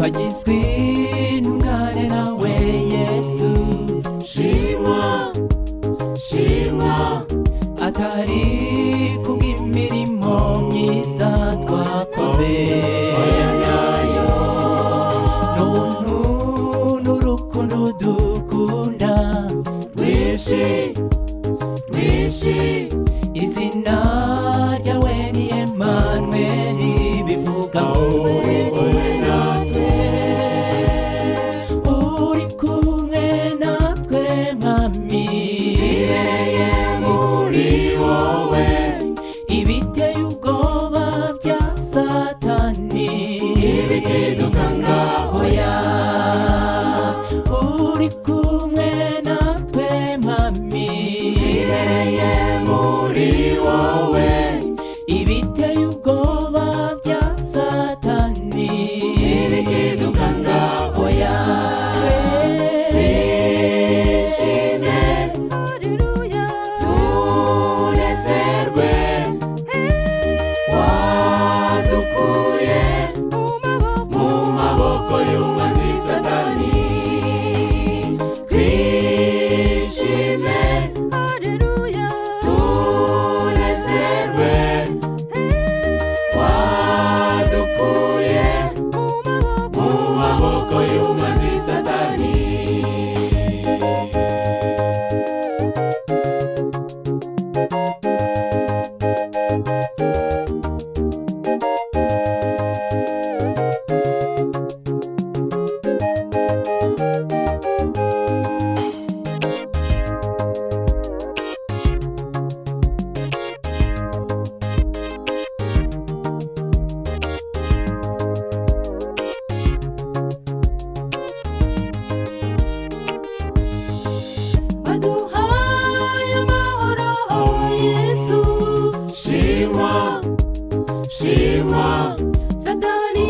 twagizwe n'ungane nawe Yesu shimwa shimwa atari kubw'imirimo myiza twakoze yayo n'ubuntu n'urukundo dukunda rwinshi rwinshi izina ryawe ni Emmanuel bivuga wowe natwe uri kumwe natwe mwami ibereye muri wowe ibiteye ubwoba bya Satani ibikidukanga oya uri kumwe natwe mwami ibereye muri wowe ibiteye ubwoba bya Satani ibikidukanga oya twishime haleluya tunezerwe wadukuye mu maboko y'umwanzi Satani twishime haleluya tunezerwe wadukuye mu maboko y'umwanzi Satani aduhaye amahoro Yesu shimwa shimwa Satani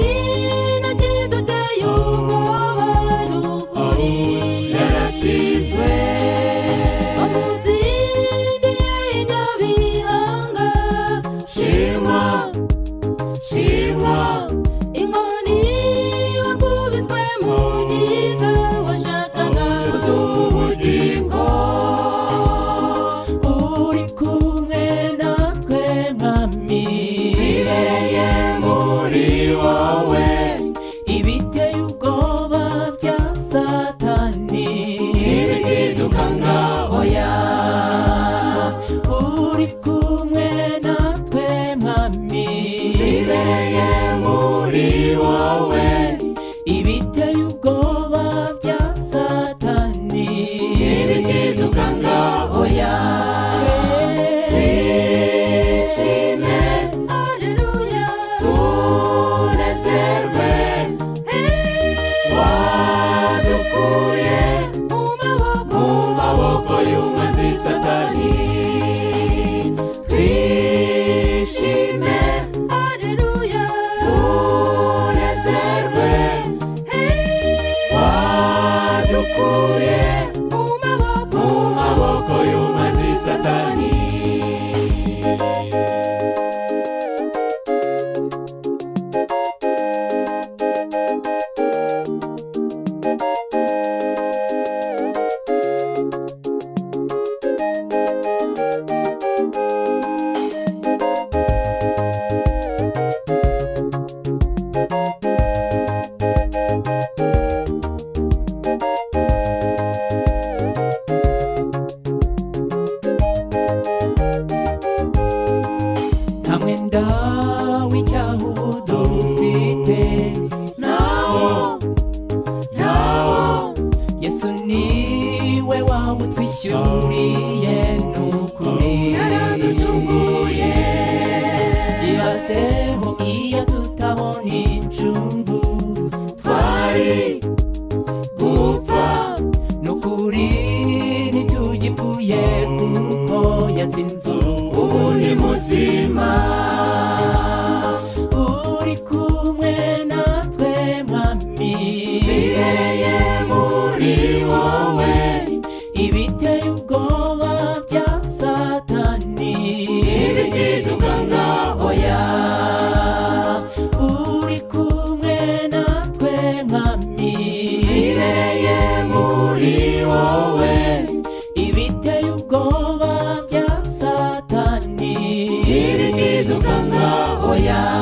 ntakiduteye ubwoba n'ukuri yaratsinzwe wamutsindiye inyabihanga shimwa shimwa inkoni wakubiswe mu byiza washakaga kuduha ubugingo uri kumwe natwe mwami ibereye muri wowe ibiteye ubwoba bya Satani ibikidukanga oya uri kumwe natwe mwami ibereye muri wowe ibiteye ubwoba bya Satani ibikidukanga oya twishime haleluya tunezerwe wadukuye mu maboko y'umwanzi Satani twishime haleluya tunezerwe wadukuye mu maboko y'umwanzi Satani nta mwenda w'icyaha ubu dufite nawo Yesu niwe wawutwishyuriye n'ukuri yaraducunguye byibazeho iyo tutabona incungu twari gupfa n'ukuri ntitugipfuye kuko yatsinze ubu ni muzima uri kumwe natwe mwami ibereye muri wowe ibiteye ubwoba bya Satani ibikidukanga oya yawe